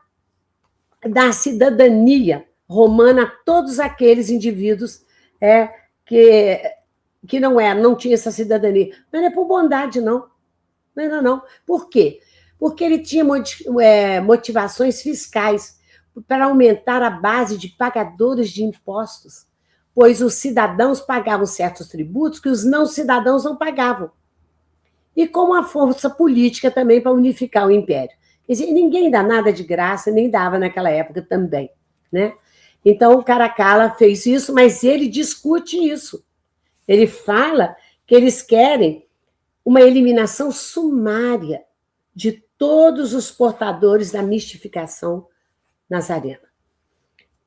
dar cidadania romana a todos aqueles indivíduos que não tinham essa cidadania. Não era por bondade, não. Não era, não. Por quê? Porque ele tinha motivações fiscais para aumentar a base de pagadores de impostos, pois os cidadãos pagavam certos tributos que os não-cidadãos não pagavam. E como a força política também para unificar o império. Quer dizer, ninguém dá nada de graça, nem dava naquela época também, né? Então, o Caracalla fez isso, mas ele discute isso. Ele fala que eles querem uma eliminação sumária de todos os portadores da mistificação nazarena.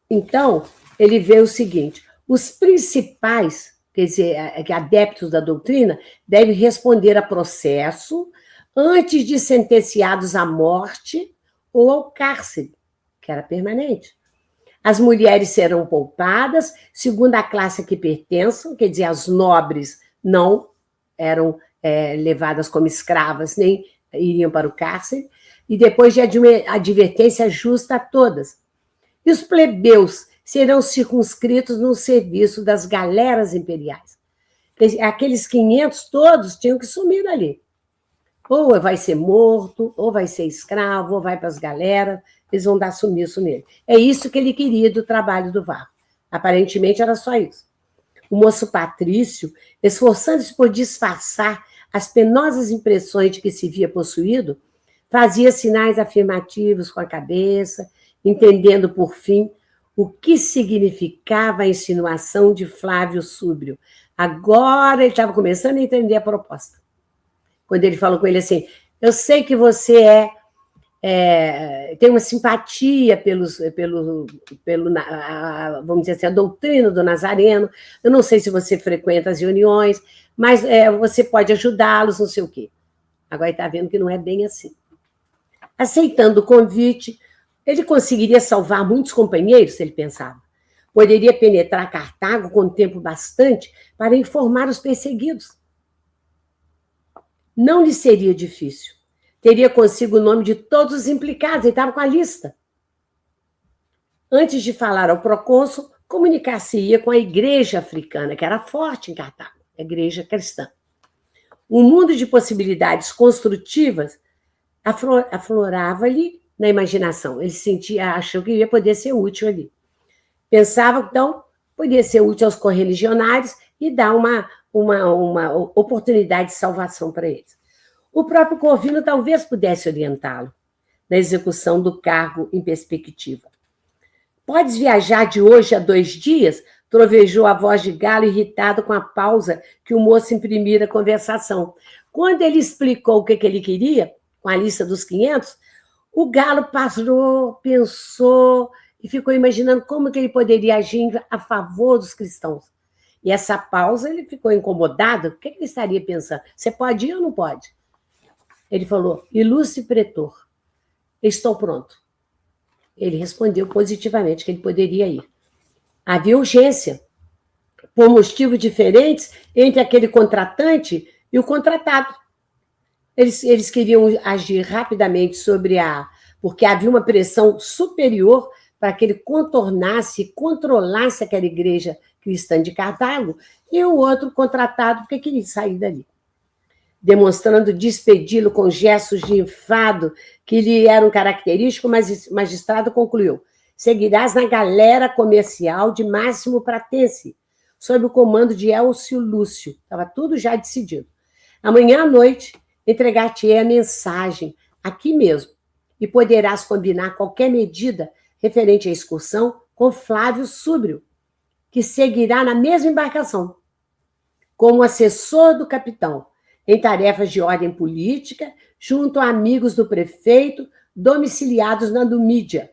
Então, ele vê o seguinte: os principais, quer dizer, adeptos da doutrina, devem responder a processo antes de sentenciados à morte ou ao cárcere, que era permanente. As mulheres serão poupadas segundo a classe a que pertençam, quer dizer, as nobres não eram levadas como escravas, nem iriam para o cárcere, e depois de advertência justa a todas. E os plebeus serão circunscritos no serviço das galeras imperiais. Aqueles 500 todos tinham que sumir dali. Ou vai ser morto, ou vai ser escravo, ou vai para as galeras, eles vão dar sumiço nele. É isso que ele queria do trabalho do Varro. Aparentemente era só isso. O moço Patrício, esforçando-se por disfarçar as penosas impressões de que se via possuído, fazia sinais afirmativos com a cabeça, entendendo, por fim, o que significava a insinuação de Flávio Súbrio. Agora ele estava começando a entender a proposta. Quando ele falou com ele assim: eu sei que você tem uma simpatia vamos dizer assim, a doutrina do Nazareno, eu não sei se você frequenta as reuniões, mas você pode ajudá-los, não sei o quê. Agora ele está vendo que não é bem assim. Aceitando o convite, ele conseguiria salvar muitos companheiros, ele pensava. Poderia penetrar Cartago com tempo bastante para informar os perseguidos. Não lhe seria difícil. Teria consigo o nome de todos os implicados, ele estava com a lista. Antes de falar ao procônsul, comunicar-se-ia com a igreja africana, que era forte em Cartago, a igreja cristã. Um mundo de possibilidades construtivas aflorava-lhe na imaginação. Ele achou que ia poder ser útil ali. Pensava, então, podia ser útil aos correligionários e dar uma oportunidade de salvação para eles. O próprio Corvino talvez pudesse orientá-lo na execução do cargo em perspectiva. Podes viajar de hoje a 2 dias? Trovejou a voz de Galo, irritado com a pausa que o moço imprimira à conversação. Quando ele explicou o que ele queria, com a lista dos 500, o Galo parou, pensou e ficou imaginando como que ele poderia agir a favor dos cristãos. E essa pausa, ele ficou incomodado. O que ele estaria pensando? Você pode ir ou não pode? Ele falou: ilustre pretor, estou pronto. Ele respondeu positivamente que ele poderia ir. Havia urgência, por motivos diferentes entre aquele contratante e o contratado. Eles queriam agir rapidamente porque havia uma pressão superior para que ele contornasse e controlasse aquela igreja cristã de Cartago, e o outro contratado porque queria sair dali. Demonstrando despedi-lo com gestos de enfado que lhe eram característicos, mas o magistrado concluiu: seguirás na galera comercial de Máximo Pratense, sob o comando de Elcio Lúcio. Estava tudo já decidido. Amanhã à noite, entregar-te-ei a mensagem, aqui mesmo, e poderás combinar qualquer medida referente à excursão com Flávio Súbrio, que seguirá na mesma embarcação, como assessor do capitão, em tarefas de ordem política, junto a amigos do prefeito, domiciliados na Numídia.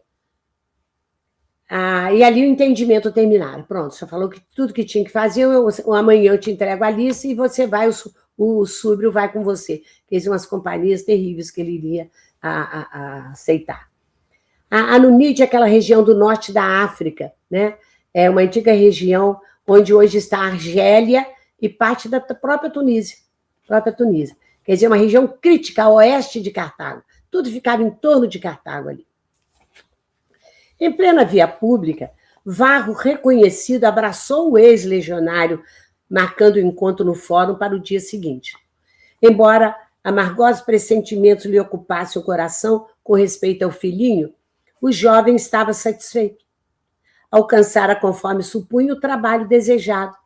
E ali o entendimento terminaram. Pronto, já falou que tudo que tinha que fazer, amanhã eu te entrego a lista e você vai, o Súbrio vai com você. Fez umas companhias terríveis que ele iria a aceitar. A Numídia é aquela região do norte da África, né? É uma antiga região onde hoje está a Argélia e parte da própria Tunísia. Quer dizer, uma região crítica a oeste de Cartago. Tudo ficava em torno de Cartago ali. Em plena via pública, Varro, reconhecido, abraçou o ex-legionário, marcando o encontro no fórum para o dia seguinte. Embora amargosos pressentimentos lhe ocupassem o coração com respeito ao filhinho, o jovem estava satisfeito. Alcançara, conforme supunha, o trabalho desejado.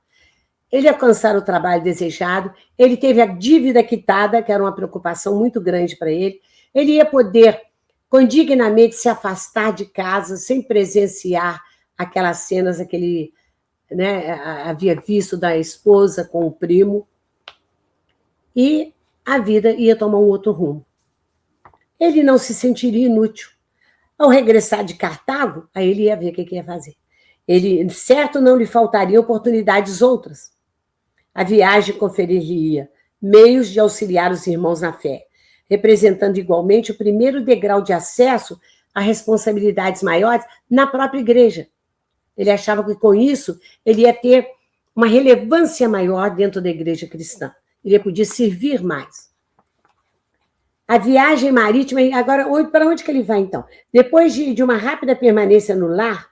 Ele alcançara o trabalho desejado, ele teve a dívida quitada, que era uma preocupação muito grande para ele, ele ia poder condignamente se afastar de casa, sem presenciar aquelas cenas que ele, né, havia visto da esposa com o primo, e a vida ia tomar um outro rumo. Ele não se sentiria inútil. Ao regressar de Cartago, aí ele ia ver o que ia fazer. Ele, certo, não lhe faltariam oportunidades outras. A viagem conferiria meios de auxiliar os irmãos na fé, representando igualmente o primeiro degrau de acesso a responsabilidades maiores na própria igreja. Ele achava que, com isso, ele ia ter uma relevância maior dentro da igreja cristã. Ele podia servir mais. A viagem marítima, agora, para onde que ele vai, então? Depois de uma rápida permanência no lar,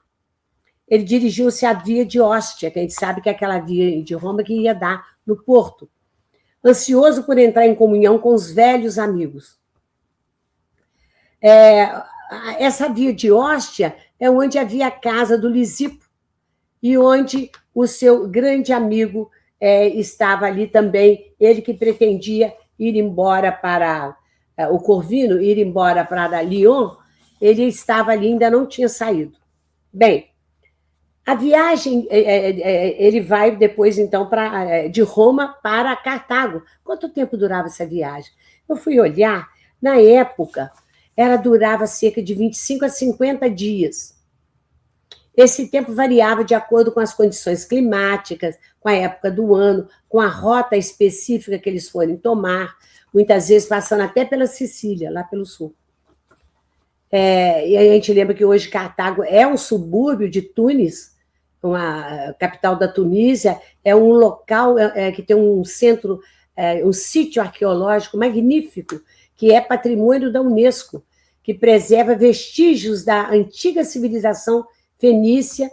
ele dirigiu-se à via de Ostia, que a gente sabe que é aquela via de Roma que ia dar no porto, ansioso por entrar em comunhão com os velhos amigos. Essa via de Ostia é onde havia a casa do Lisipo e onde o seu grande amigo estava ali também, ele que pretendia ir embora para o Corvino, ir embora para Lyon, ele estava ali, ainda não tinha saído. Bem, a viagem, ele vai depois, então, de Roma para Cartago. Quanto tempo durava essa viagem? Eu fui olhar, na época, ela durava cerca de 25 a 50 dias. Esse tempo variava de acordo com as condições climáticas, com a época do ano, com a rota específica que eles forem tomar, muitas vezes passando até pela Sicília, lá pelo sul. E a gente lembra que hoje Cartago é um subúrbio de Tunis, a capital da Tunísia, é um local que tem um centro, um sítio arqueológico magnífico, que é patrimônio da Unesco, que preserva vestígios da antiga civilização fenícia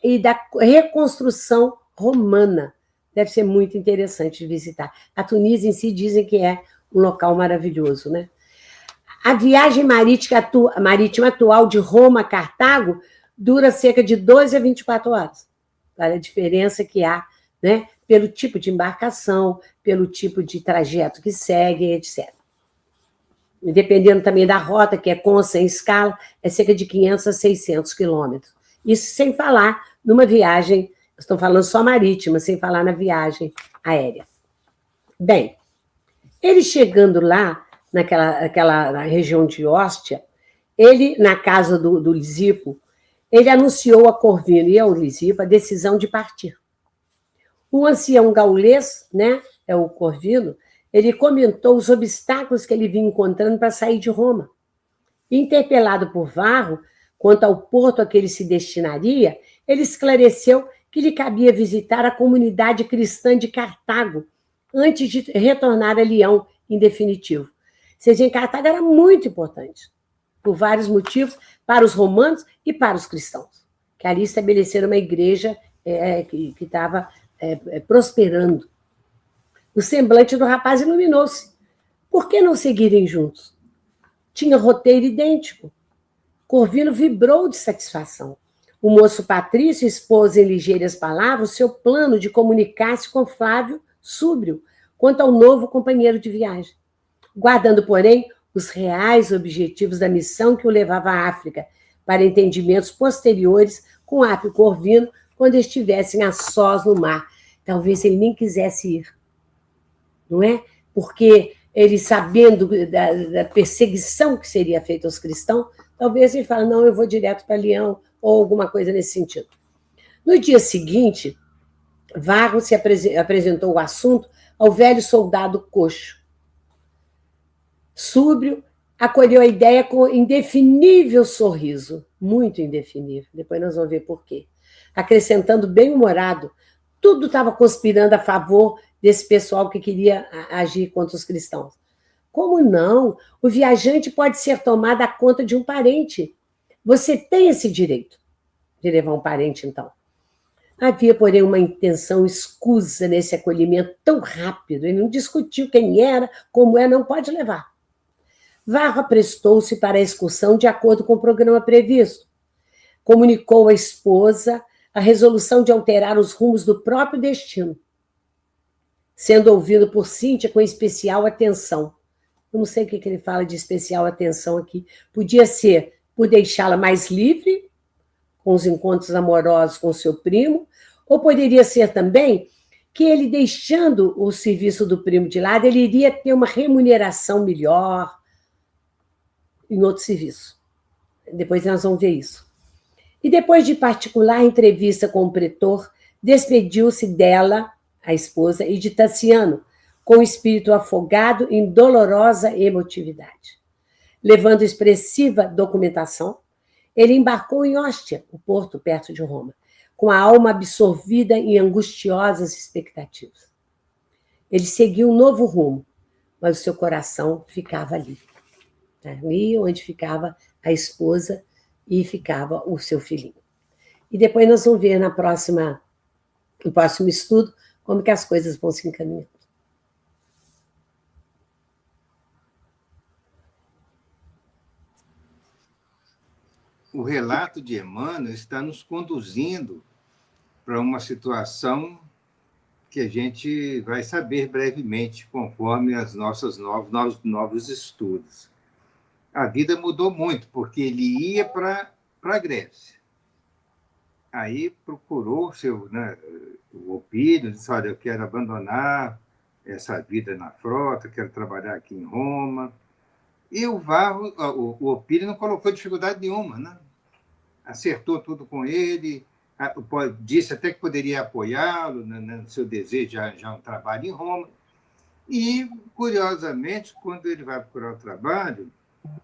e da reconstrução romana. Deve ser muito interessante de visitar. A Tunísia em si dizem que é um local maravilhoso, né? A viagem marítima atual de Roma a Cartago dura cerca de 12 a 24 horas. Olha a diferença que há, né? Pelo tipo de embarcação, pelo tipo de trajeto que segue, etc. E dependendo também da rota, que é com ou sem escala, é cerca de 500 a 600 quilômetros. Isso sem falar numa viagem, estou falando só marítima, sem falar na aérea. Bem, ele chegando lá, naquela região de Ostia, ele, na casa do Lisipo, ele anunciou a Corvino e ao Lisipo a decisão de partir. O ancião gaulês, né, é o Corvino, ele comentou os obstáculos que ele vinha encontrando para sair de Roma. Interpelado por Varro, quanto ao porto a que ele se destinaria, ele esclareceu que lhe cabia visitar a comunidade cristã de Cartago, antes de retornar a Leão, em definitivo. Ou seja, em Cartago era muito importante, por vários motivos, para os romanos e para os cristãos, que ali estabeleceram uma igreja que estava prosperando. O semblante do rapaz iluminou-se. Por que não seguirem juntos? Tinha roteiro idêntico. Corvino vibrou de satisfação. O moço Patrício expôs em ligeiras palavras o seu plano de comunicar-se com Flávio Súbrio quanto ao novo companheiro de viagem, guardando, porém, os reais objetivos da missão que o levava à África, para entendimentos posteriores com Apio Corvino, quando estivessem a sós no mar. Talvez ele nem quisesse ir, não é? Porque ele, sabendo da perseguição que seria feita aos cristãos, talvez ele fale, não, eu vou direto para Leão, ou alguma coisa nesse sentido. No dia seguinte, Varro se apresentou o assunto ao velho soldado coxo. Súbrio acolheu a ideia com indefinível sorriso, muito indefinível, depois nós vamos ver por quê. Acrescentando bem-humorado, tudo estava conspirando a favor desse pessoal que queria agir contra os cristãos. Como não? O viajante pode ser tomado à conta de um parente. Você tem esse direito de levar um parente, então. Havia, porém, uma intenção escusa nesse acolhimento tão rápido. Ele não discutiu quem era, como é, não pode levar. Varro aprestou-se para a excursão de acordo com o programa previsto. Comunicou à esposa a resolução de alterar os rumos do próprio destino, sendo ouvido por Cíntia com especial atenção. Eu não sei o que ele fala de especial atenção aqui. Podia ser por deixá-la mais livre, com os encontros amorosos com seu primo, ou poderia ser também que ele, deixando o serviço do primo de lado, ele iria ter uma remuneração melhor em outro serviço. Depois nós vamos ver isso. E depois de particular entrevista com o pretor, despediu-se dela, a esposa, e de Tassiano, com o espírito afogado em dolorosa emotividade. Levando expressiva documentação, ele embarcou em Ostia, o porto perto de Roma, com a alma absorvida em angustiosas expectativas. Ele seguiu um novo rumo, mas o seu coração ficava ali. Ali onde ficava a esposa e ficava o seu filhinho. E depois nós vamos ver no próximo estudo como que as coisas vão se encaminhando. O relato de Emmanuel está nos conduzindo para uma situação que a gente vai saber brevemente, conforme os nossos novos estudos. A vida mudou muito, porque ele ia para a Grécia. Aí procurou o Opílio, disse, olha, eu quero abandonar essa vida na frota, quero trabalhar aqui em Roma. E o Varro, o Opílio não colocou dificuldade nenhuma, né? Acertou tudo com ele, disse até que poderia apoiá-lo no seu desejo de arranjar um trabalho em Roma. E, curiosamente, quando ele vai procurar o trabalho,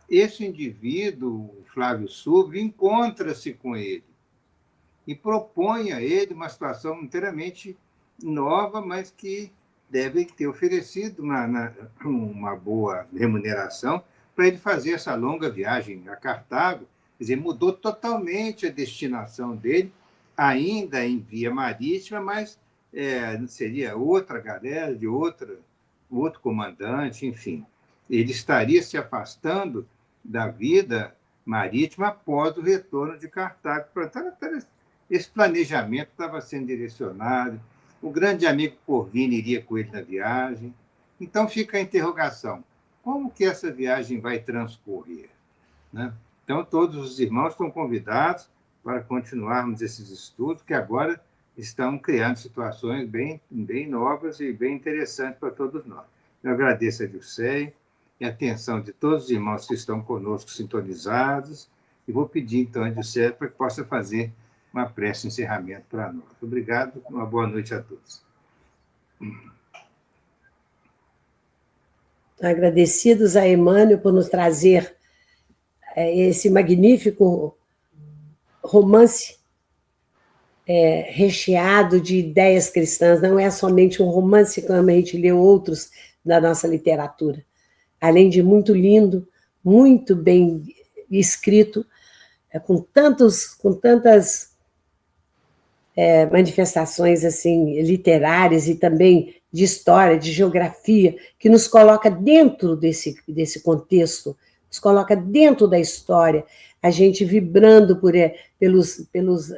esse indivíduo, Flávio Súbrio, encontra-se com ele e propõe a ele uma situação inteiramente nova, mas que deve ter oferecido uma boa remuneração para ele fazer essa longa viagem a Cartago. Quer dizer, mudou totalmente a destinação dele, ainda em via marítima, mas seria outra galera, de outro comandante, enfim. Ele estaria se afastando da vida marítima após o retorno de Cartago. Esse planejamento estava sendo direcionado, o grande amigo Corvino iria com ele na viagem. Então fica a interrogação, como que essa viagem vai transcorrer? Né? Então, todos os irmãos estão convidados para continuarmos esses estudos, que agora estão criando situações bem novas e bem interessantes para todos nós. Eu agradeço a Dilceia e a atenção de todos os irmãos que estão conosco sintonizados, e vou pedir, então, a Dilceia para que possa fazer uma prece de encerramento para nós. Obrigado, uma boa noite a todos. Agradecidos a Emmanuel por nos trazer esse magnífico romance recheado de ideias cristãs. Não é somente um romance como a gente lê outros da nossa literatura. Além de muito lindo, muito bem escrito, com tantas manifestações assim literárias e também de história, de geografia, que nos coloca dentro desse contexto, nos coloca dentro da história, a gente vibrando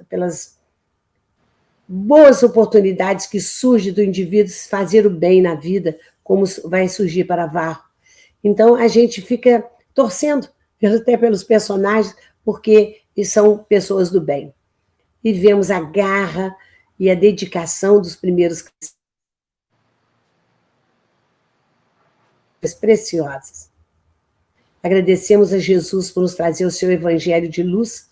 pelas boas oportunidades que surgem do indivíduo fazer o bem na vida, como vai surgir para Varro. Então, a gente fica torcendo até pelos personagens, porque são pessoas do bem. E vemos a garra e a dedicação dos primeiros cristãos preciosas. Agradecemos a Jesus por nos trazer o seu evangelho de luz,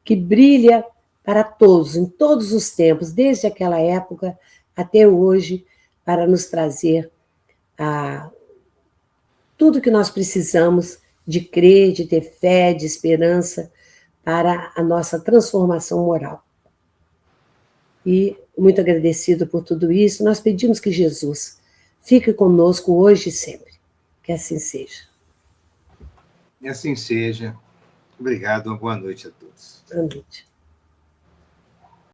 que brilha para todos, em todos os tempos, desde aquela época até hoje, para nos trazer tudo que nós precisamos de crer, de ter fé, de esperança, para a nossa transformação moral. E, muito agradecido por tudo isso, nós pedimos que Jesus fique conosco hoje e sempre. Que assim seja. E assim seja. Obrigado, uma boa noite a todos. Boa noite.